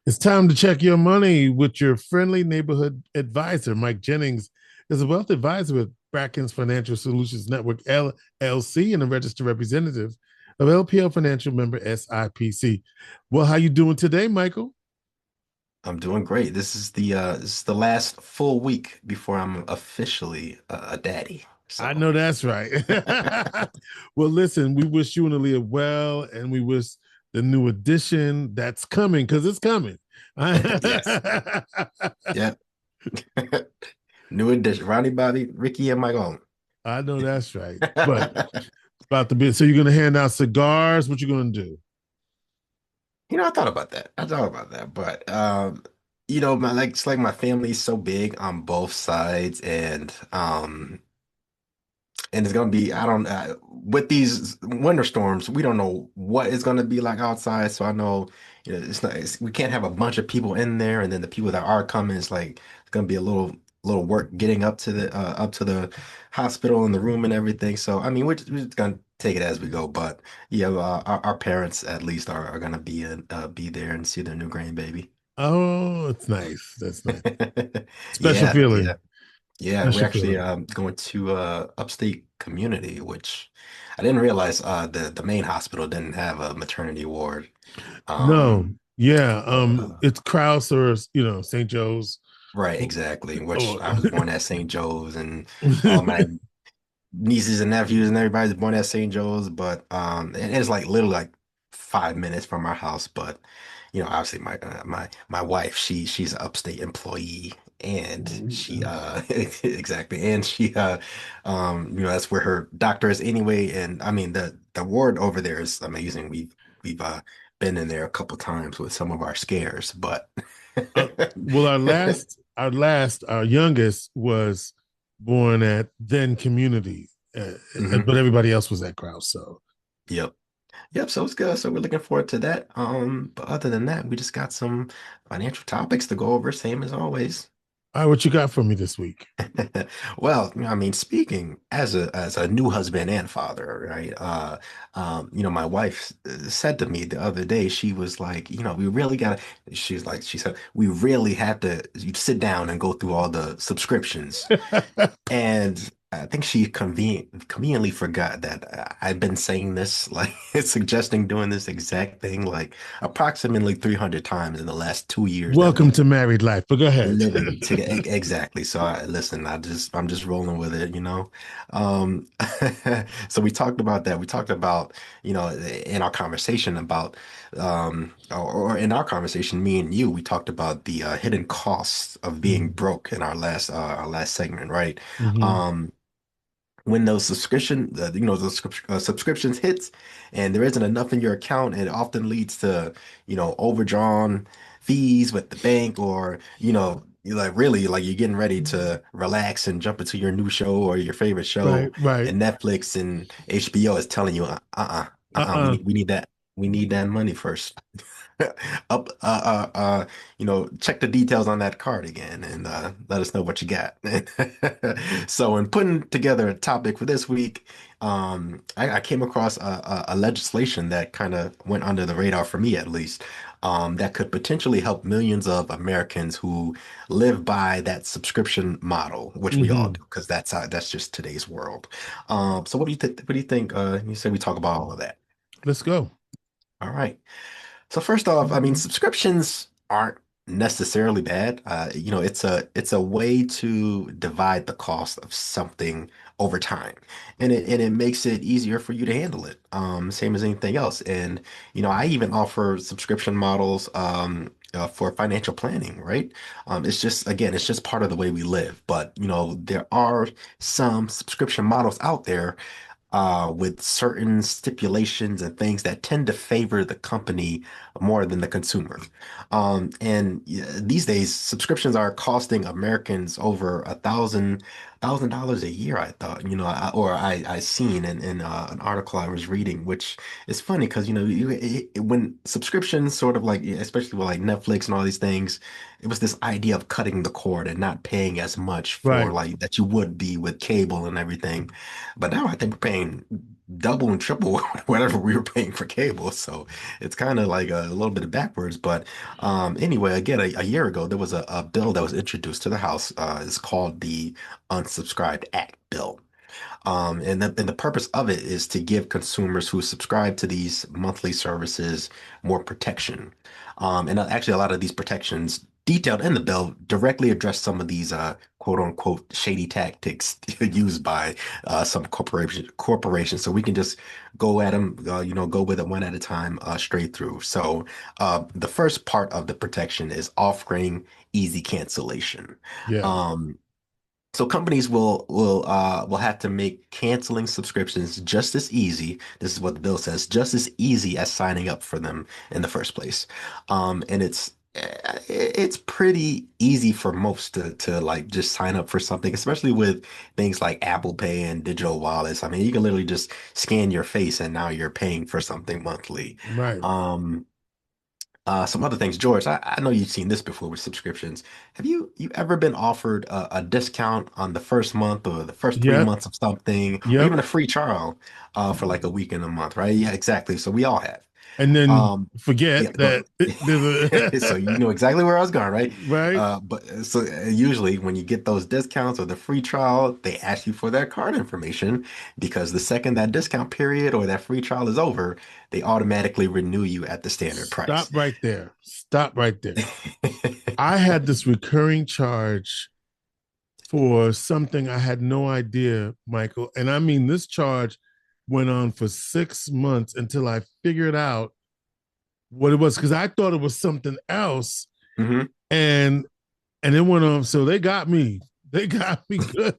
It's time to check your money with your friendly neighborhood advisor. Mike Jennings is a wealth advisor with Brackens Financial Solutions Network LLC and a registered representative of LPL Financial member SIPC. Well, how you doing today, Michael? I'm doing great. This is the last full week before I'm officially a daddy. I So know that's right. Well, listen, we wish you and Aaliyah well, and we wish the new edition that's coming because it's coming. yes, yeah. New edition. Ronnie, Bobby, Ricky, and Mike on. I know that's right. But about the bit. So you're gonna hand out cigars? What you gonna do? I thought about that. I thought about that, but my it's like my family's so big on both sides, and it's gonna be I don't with these winter storms we don't know what it's gonna be like outside, so I know we can't have a bunch of people in there, and then the people that are coming, it's gonna be a little work getting up to the hospital and the room and everything. So I mean we're just gonna take it as we go, but yeah, our parents at least are gonna be there and see their new grandbaby. Oh, it's nice. That's nice. Special Yeah, feeling. yeah. Yeah, we're Special actually feeling. going to upstate community, which I didn't realize the main hospital didn't have a maternity ward. No, Um, yeah. uh, It's Kraus or St. Joe's. right, exactly. Which Oh, I was born at St. Joe's, and all my nieces and nephews and everybody's born at St. Joe's, but and it's like literally like 5 minutes from our house. But obviously my wife, she's an upstate employee, and she exactly, and she that's where her doctor is anyway. And I mean the ward over there is amazing. We've been in there a couple times with some of our scares, but uh, well, our youngest was born at then community, Mhm. but everybody else was at Kraus. So, Yep. Yep, so it's good. So we're looking forward to that. But other than that, we just got some financial topics to go over, same as always. all right, what you got for me this week? Well, I mean, speaking as a new husband and father, right? My wife said to me the other day, she was like, we really gotta. She said, we really have to sit down and go through all the subscriptions. And I think she conveniently forgot that I've been saying this, like suggesting doing this exact thing, like approximately 300 times in the last 2 years that Welcome we've to married life. But go ahead. living together. Exactly. So listen, I'm just rolling with it. Um, so we talked about that. We talked about, in our conversation about, or in our conversation, me and you, we talked about the hidden costs of being Mhm. broke in our last segment, right? Mhm. Um, when those subscriptions hits and there isn't enough in your account, it often leads to, overdrawn fees with the bank, or, you're like really like you're getting ready to relax and jump into your new show or your favorite Right, show, right. and Netflix and HBO is telling you, we Uh-uh. need that money first. Up, check the details on that card again, and let us know what you got. So, in putting together a topic for this week, I came across a legislation that kind of went under the radar for me, at least, that could potentially help millions of Americans who live by that subscription model, which we all Mhm. do, because that's just today's world. So, what do you think? What do you think? You said we talk about all of that. Let's go. All right. So first off, I mean, subscriptions aren't necessarily bad. It's a way to divide the cost of something over time, and it makes it easier for you to handle it. Same as anything else. And I even offer subscription models for financial planning, right? It's just part of the way we live. But there are some subscription models out there with certain stipulations and things that tend to favor the company more than the consumer. And yeah, these days, subscriptions are costing Americans over $1,000 a year. I thought, I seen in an article I was reading, which is funny because when subscriptions sort of like, especially with like Netflix and all these things, it was this idea of cutting the cord and not paying as much for Right. like that you would be with cable and everything. But now I think we're paying. double and triple whatever we were paying for cable. So it's kind of like a little bit backwards. But anyway, again, a year ago, there was a bill that was introduced to the House. It's called the Unsubscribed Act bill. And the purpose of it is to give consumers who subscribe to these monthly services more protection. And actually, a lot of these protections detailed in the bill directly address some of these quote unquote shady tactics used by some corporations. So we can just go at them, go with it one at a time, straight through. So the first part of the protection is offering easy cancellation. Yeah. Um, so companies will have to make canceling subscriptions just as easy. This is what the bill says, just as easy as signing up for them in the first place. And it's pretty easy for most to like just sign up for something, especially with things like Apple Pay and digital wallets. I mean, you can literally just scan your face and now you're paying for something monthly. Right. Um, some other things, George. I know you've seen this before with subscriptions. Have you ever been offered a discount on the first month or the first three Yep. months of something, or Yep. even a free trial for like a week and a month, right? Yeah, exactly. So we all have. And then Um, forget yeah, that there's so a you know exactly where I was going, right? right. But usually when you get those discounts or the free trial, they ask you for their card information because the second that discount period or that free trial is over, they automatically renew you at the standard Stop price. right there. Stop right there. I had this recurring charge for something I had no idea, Michael. And I mean, this charge went on for 6 months until I figured out what it was because I thought it was something else. hmm And it went on. So they got me. They got me good.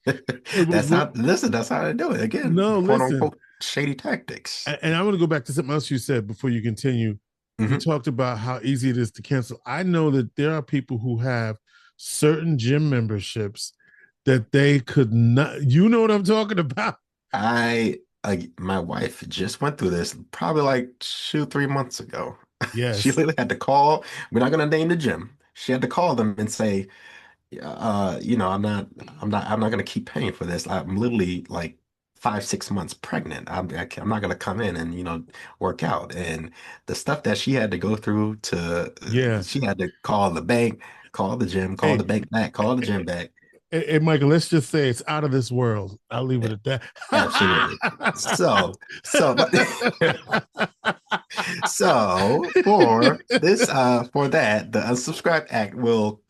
It was That's how, listen, that's how they do it. Again, no, quote listen. unquote, shady tactics. And I want to go back to something else you said before you continue. You hmm talked about how easy it is to cancel. I know that there are people who have certain gym memberships that they could not. You know what I'm talking about? My wife just went through this probably like 3 months ago. She Yes. literally had to call. We're not going to name the gym. She had to call them and say, I'm not going to keep paying for this. I'm literally like 5, 6 months pregnant. I'm not going to come in and, work out. And the stuff that she had to go through Yeah. she had to call the bank, call the gym, call Hey, the bank back, call the gym back. hey, Michael, let's just say it's out of this world. I'll leave it at Absolutely. So, but that. So for that, the Unsubscribe Act will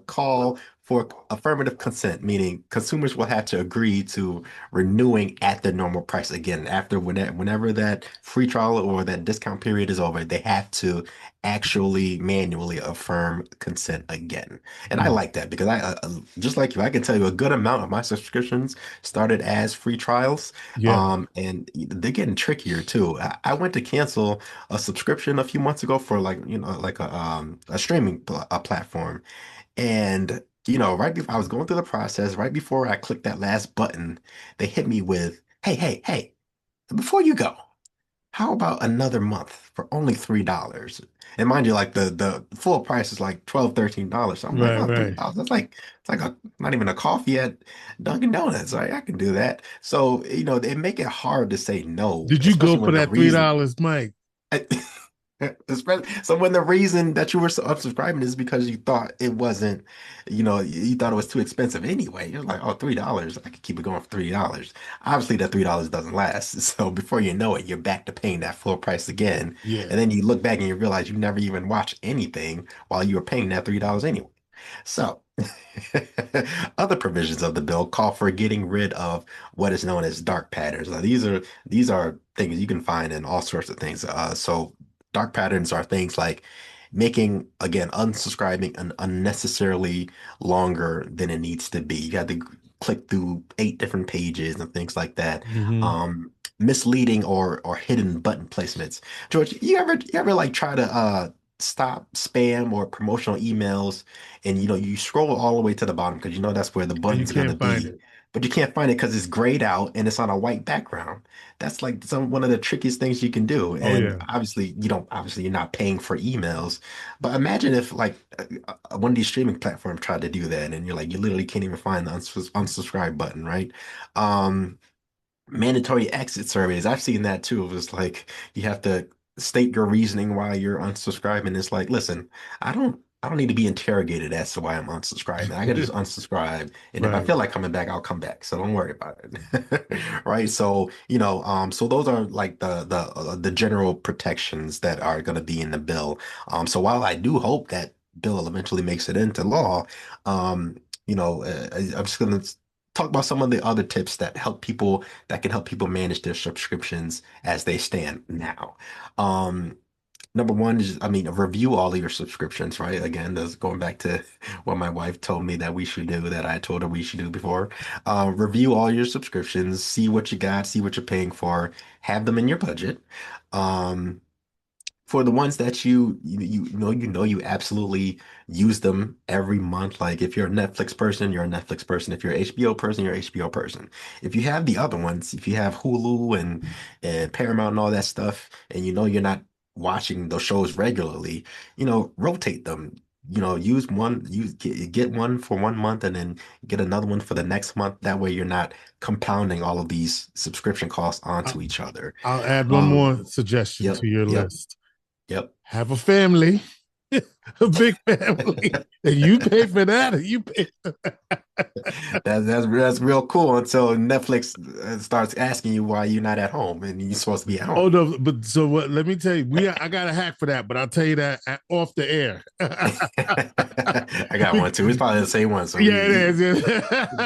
call for affirmative consent, meaning consumers will have to agree to renewing at the normal price again after whenever that free trial or that discount period is over, they have to actually manually affirm consent again. And I Mm, like that because just like you, I can tell you a good amount of my subscriptions started as free trials. yeah. And they're getting trickier too. I went to cancel a subscription a few months ago for like like a streaming platform, and right before I was going through the process, right before I clicked that last button, they hit me with, hey, before you go, how about another month for only $3? And mind you, like the full price is like $12, $13. So I'm like, Right, oh, right. $3. That's like it's like not even a coffee at Dunkin' Donuts. Right? I can do that. So, they make it hard to say no, Did you go especially for when the that reason $3, Mike? So when the reason that you were unsubscribing is because you thought it wasn't, you thought it was too expensive anyway. You're like, oh, $3, I could keep it going for $3. Obviously, that $3 doesn't last. So before you know it, you're back to paying that full price again. Yeah. And then you look back and you realize you never even watched anything while you were paying that $3 anyway. So, other provisions of the bill call for getting rid of what is known as dark patterns. Now, these are things you can find in all sorts of things. So, dark patterns are things like making, again, unsubscribing unnecessarily longer than it needs to be. You have to click through 8 different pages and things like that. Hmm. Misleading or hidden button placements. George, you ever like try to stop spam or promotional emails, and you scroll all the way to the bottom because that's where the And you button's going to can't find be, it. but you can't find it because it's grayed out and it's on a white background. That's like one of the trickiest things you can do. Oh, And yeah. obviously you're not paying for emails, but imagine if like one of these streaming platforms tried to do that, and you're like you literally can't even find the unsubscribe button, right? Um, mandatory exit surveys. I've seen that too. It was like you have to state your reasoning why you're unsubscribing. It's like, listen, I don't need to be interrogated as to why I'm unsubscribing. I can just unsubscribe, and if I Right. feel like coming back, I'll come back. So don't worry about it. Right? So, so those are like the general protections that are going to be in the bill. So while I do hope that bill eventually makes it into law, um, I'm just going to talk about some of the other tips that can help people manage their subscriptions as they stand now. Um, Number one is, I mean, review all of your subscriptions, right? Again, that's going back to what my wife told me that we should do, that I told her we should do before. Review all your subscriptions, see what you got, see what you're paying for, have them in your budget. Um, for the ones that you absolutely use them every month. Like if you're a Netflix person, you're a Netflix person. If you're an HBO person, you're an HBO person. If you have the other ones, if you have Hulu and Paramount and all that stuff, and you know you're not watching those shows regularly, rotate them. Use one, get one for 1 month and then get another one for the next month. That way you're not compounding all of these subscription costs I- onto each other. I'll add one Um, more suggestion yep, to your yep, list. yep. Have a family, a big family, and you pay for that, and you pay. That's real cool until Netflix starts asking you why you're not at home and you're supposed to be at home. Oh no! But so what? Let me tell you, I got a hack for that, but I'll tell you that off the air. I got one too. It's probably the same one, so Yeah, it we is.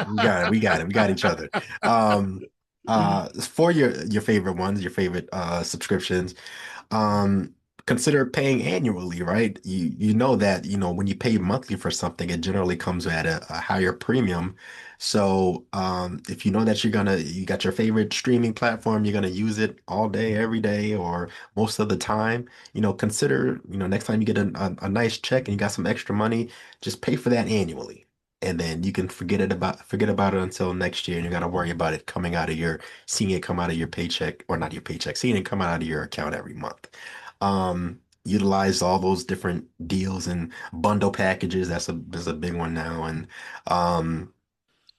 we got it. We got it. We got each other. For your favorite ones, your favorite subscriptions, um, consider paying annually, right? You know that, when you pay monthly for something, it generally comes at a higher premium. So if you know that you got your favorite streaming platform, you're gonna use it all day, every day, or most of the time, consider, next time you get a nice check and you got some extra money, just pay for that annually. And then you can forget about it until next year, and you got to worry about it seeing it come out of your paycheck, or not your paycheck, seeing it come out of your account every month. Utilize all those different deals and bundle packages. That's a big one now. And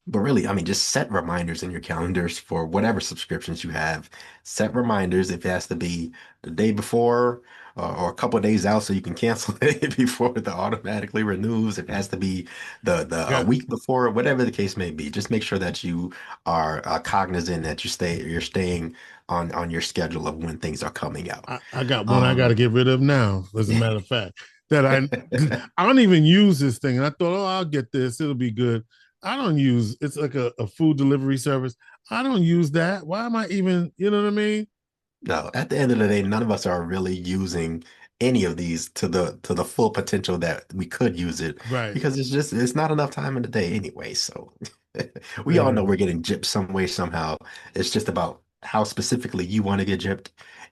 but really, I mean, just set reminders in your calendars for whatever subscriptions you have. Set reminders if it has to be the day before, or a couple of days out so you can cancel it before it automatically renews. If it has to be the a got week before, whatever the case may be. Just make sure that you are cognizant that you're staying on your schedule of when things are coming out. I got one I got to Um, get rid of now. As a matter of fact, that I don't even use this thing, and I thought, oh, I'll get this. It'll be good. I don't use. It's like a food delivery service. I don't use that. Why am I even? You know what I mean? No, at the end of the day, none of us are really using any of these to the full potential that we could use it, Right. because it's not enough time in the day anyway. So we all know Yeah. we're getting gypped some way, somehow. It's just about how specifically you want to get gypped,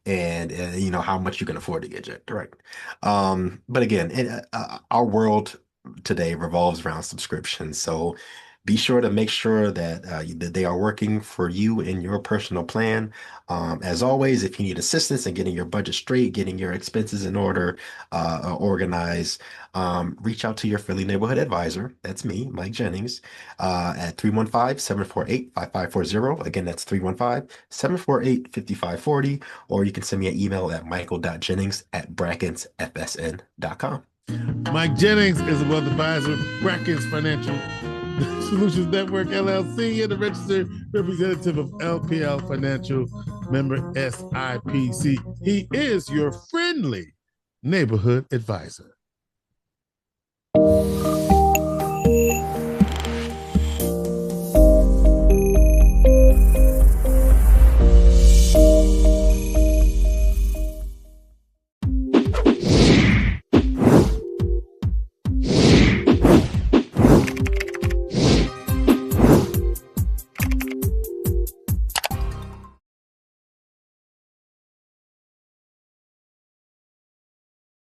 and how much you can afford to get gypped, right? But again, our world today revolves around subscriptions. So be sure to make sure that they are working for you in your personal plan. As always, if you need assistance in getting your budget straight, getting your expenses in order, organized, reach out to your friendly neighborhood advisor. That's me, Mike Jennings, at 315-748-5540. Again, that's 315-748-5540. Or you can send me an email at michael.jennings@brackensfsn.com. Mike Jennings is a wealth advisor with Brackens Financial Solutions Network LLC and a registered representative of LPL Financial, member SIPC. He is your friendly neighborhood advisor.